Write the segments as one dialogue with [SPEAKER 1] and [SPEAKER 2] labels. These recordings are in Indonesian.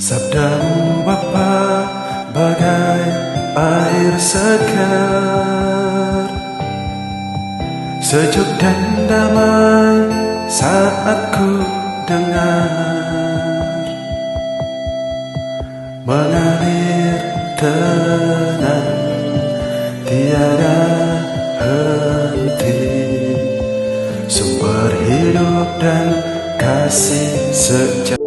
[SPEAKER 1] Sabdamu Bapa bagai air segar, sejuk dan damai saat ku dengar, mengalir tenang tiada henti, sumber hidup dan kasih sejati.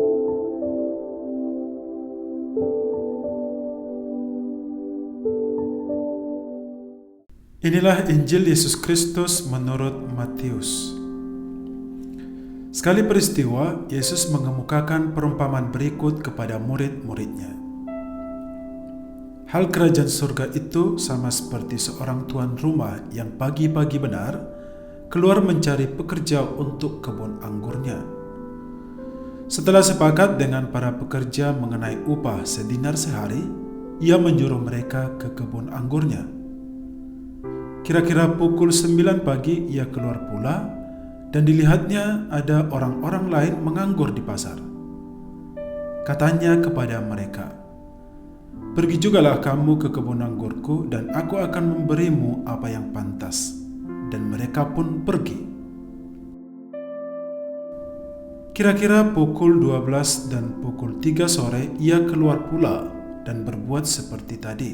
[SPEAKER 2] Inilah Injil Yesus Kristus menurut Matius. Sekali peristiwa, Yesus mengemukakan perumpamaan berikut kepada murid-muridnya. Hal kerajaan surga itu sama seperti seorang tuan rumah yang pagi-pagi benar keluar mencari pekerja untuk kebun anggurnya. Setelah sepakat dengan para pekerja mengenai upah sedinar sehari, ia menyuruh mereka ke kebun anggurnya. Kira-kira pukul 9 pagi ia keluar pula, dan dilihatnya ada orang-orang lain menganggur di pasar. Katanya kepada mereka, "Pergi jugalah kamu ke kebun anggurku, dan aku akan memberimu apa yang pantas." Dan mereka pun pergi. Kira-kira pukul 12 dan pukul 3 sore ia keluar pula dan berbuat seperti tadi.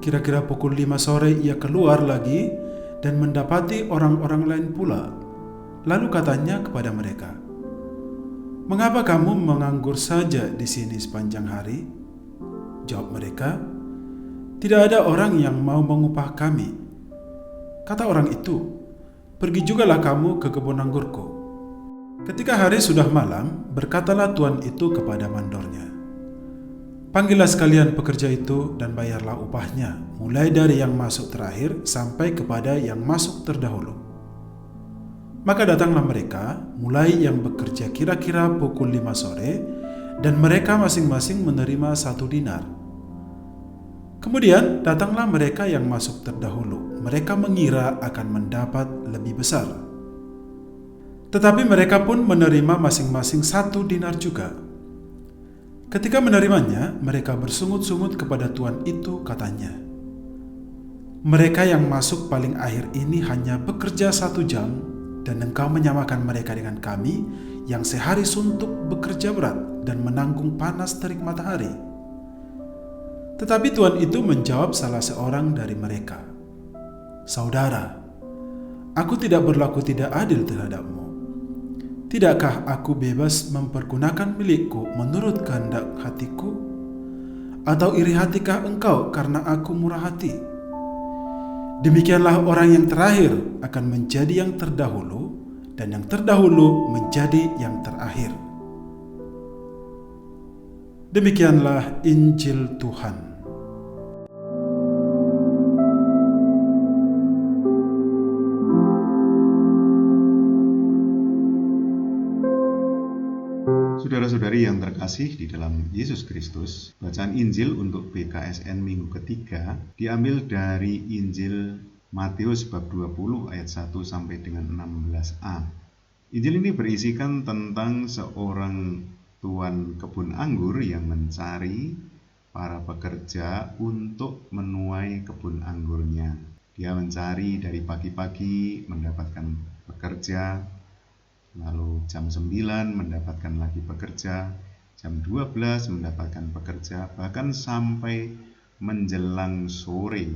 [SPEAKER 2] Kira-kira pukul 5 sore ia keluar lagi dan mendapati orang-orang lain pula. Lalu katanya kepada mereka, "Mengapa kamu menganggur saja di sini sepanjang hari?" Jawab mereka, "Tidak ada orang yang mau mengupah kami." Kata orang itu, "Pergi jugalah kamu ke kebun anggurku." Ketika hari sudah malam, berkatalah tuan itu kepada mandornya, "Panggillah sekalian pekerja itu dan bayarlah upahnya, mulai dari yang masuk terakhir sampai kepada yang masuk terdahulu." Maka datanglah mereka, mulai yang bekerja kira-kira pukul 5 sore, dan mereka masing-masing menerima 1 dinar. Kemudian datanglah mereka yang masuk terdahulu. Mereka mengira akan mendapat lebih besar. Tetapi mereka pun menerima masing-masing 1 dinar juga. Ketika menerimanya, mereka bersungut-sungut kepada tuan itu, katanya, "Mereka yang masuk paling akhir ini hanya bekerja 1 jam, dan engkau menyamakan mereka dengan kami yang sehari suntuk bekerja berat dan menanggung panas terik matahari." Tetapi tuan itu menjawab salah seorang dari mereka, "Saudara, aku tidak berlaku tidak adil terhadapmu. Tidakkah aku bebas mempergunakan milikku menurut kehendak hatiku? Atau iri hatikah engkau karena aku murah hati? Demikianlah orang yang terakhir akan menjadi yang terdahulu, dan yang terdahulu menjadi yang terakhir." Demikianlah Injil Tuhan.
[SPEAKER 3] Saudara-saudari yang terkasih di dalam Yesus Kristus, bacaan Injil untuk BKSN minggu ketiga diambil dari Injil Matius bab 20 ayat 1 sampai dengan 16a. Injil ini berisikan tentang seorang tuan kebun anggur yang mencari para pekerja untuk menuai kebun anggurnya. Dia mencari dari pagi-pagi mendapatkan pekerja, lalu jam 9 mendapatkan lagi pekerja, jam 12 mendapatkan pekerja, bahkan sampai menjelang sore,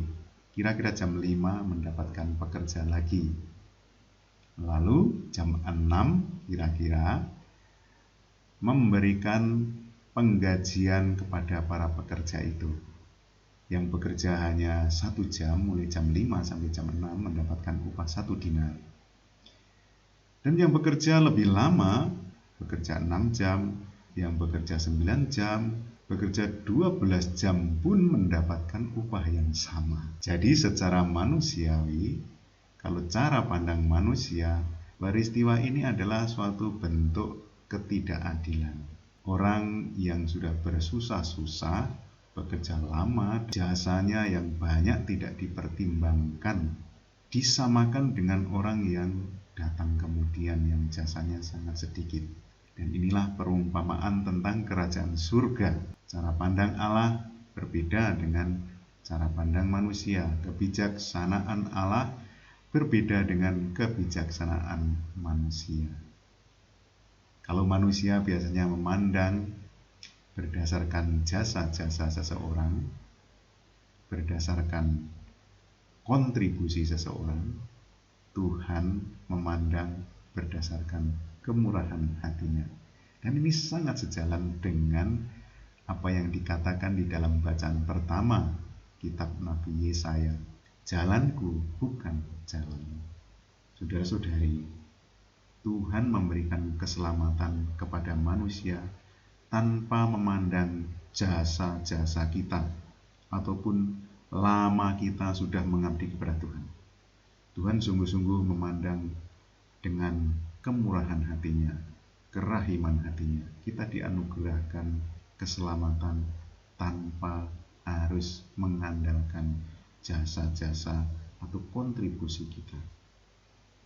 [SPEAKER 3] kira-kira jam 5 mendapatkan pekerja lagi. Lalu jam 6 kira-kira memberikan penggajian kepada para pekerja itu. Yang bekerja hanya 1 jam, mulai jam 5 sampai jam 6 mendapatkan upah 1 dinar. Dan yang bekerja lebih lama, bekerja 6 jam, yang bekerja 9 jam, bekerja 12 jam pun mendapatkan upah yang sama. Jadi secara manusiawi, kalau cara pandang manusia, peristiwa ini adalah suatu bentuk ketidakadilan. Orang yang sudah bersusah-susah, bekerja lama, jasanya yang banyak tidak dipertimbangkan, disamakan dengan orang yang datang kemudian yang jasanya sangat sedikit. Dan inilah perumpamaan tentang kerajaan surga. Cara pandang Allah berbeda dengan cara pandang manusia. Kebijaksanaan Allah berbeda dengan kebijaksanaan manusia. Kalau manusia biasanya memandang berdasarkan jasa-jasa seseorang, berdasarkan kontribusi seseorang, Tuhan memandang berdasarkan kemurahan hatinya. Dan ini sangat sejalan dengan apa yang dikatakan di dalam bacaan pertama kitab Nabi Yesaya. Jalanku bukan jalanmu. Saudara-saudari, Tuhan memberikan keselamatan kepada manusia tanpa memandang jasa-jasa kita ataupun lama kita sudah mengabdi kepada Tuhan. Tuhan sungguh-sungguh memandang dengan kemurahan hatinya, kerahiman hatinya. Kita dianugerahkan keselamatan tanpa harus mengandalkan jasa-jasa atau kontribusi kita.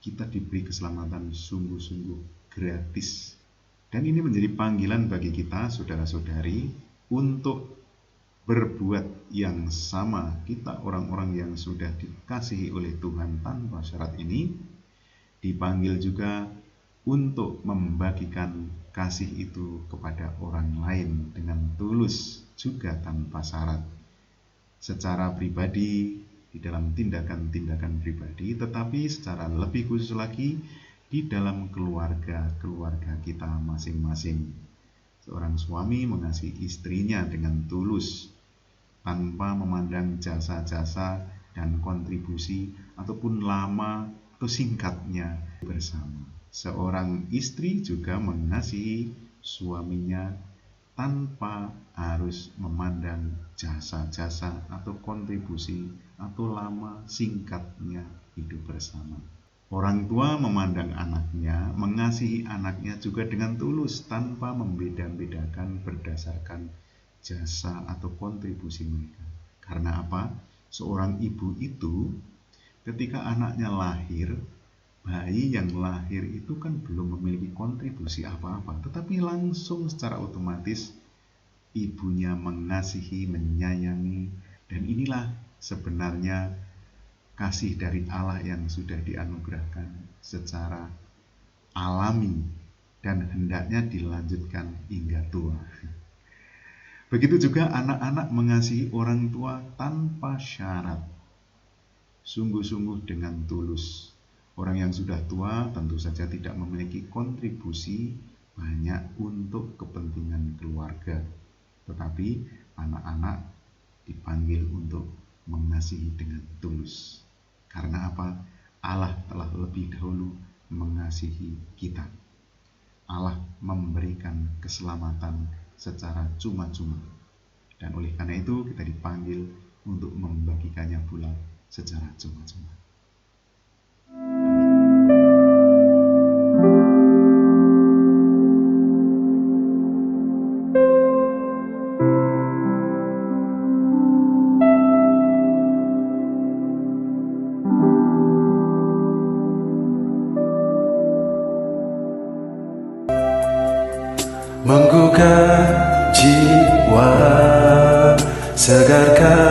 [SPEAKER 3] Kita diberi keselamatan sungguh-sungguh gratis. Dan ini menjadi panggilan bagi kita, saudara-saudari, untuk berbuat yang sama. Kita orang-orang yang sudah dikasihi oleh Tuhan tanpa syarat ini dipanggil juga untuk membagikan kasih itu kepada orang lain dengan tulus juga tanpa syarat. Secara pribadi, di dalam tindakan-tindakan pribadi, tetapi secara lebih khusus lagi di dalam keluarga kita masing-masing. Seorang suami mengasihi istrinya dengan tulus, tanpa memandang jasa-jasa dan kontribusi ataupun lama atau singkatnya bersama. Seorang istri juga mengasihi suaminya tanpa harus memandang jasa-jasa atau kontribusi atau lama singkatnya hidup bersama. Orang tua memandang anaknya, mengasihi anaknya juga dengan tulus tanpa membeda-bedakan berdasarkan jasa atau kontribusi mereka. Karena apa? Seorang ibu itu ketika anaknya lahir, bayi yang lahir itu kan belum memiliki kontribusi apa-apa, tetapi langsung secara otomatis ibunya mengasihi, menyayangi, dan inilah sebenarnya kasih dari Allah yang sudah dianugerahkan secara alami dan hendaknya dilanjutkan hingga tua. Begitu juga anak-anak mengasihi orang tua tanpa syarat, sungguh-sungguh dengan tulus. Orang yang sudah tua tentu saja tidak memiliki kontribusi banyak untuk kepentingan keluarga, tetapi anak-anak dipanggil untuk mengasihi dengan tulus. Karena apa? Allah telah lebih dahulu mengasihi kita. Allah memberikan keselamatan secara cuma-cuma. Dan oleh karena itu kita dipanggil untuk membagikannya pula secara cuma-cuma.
[SPEAKER 1] Menggugah jiwa, segarkan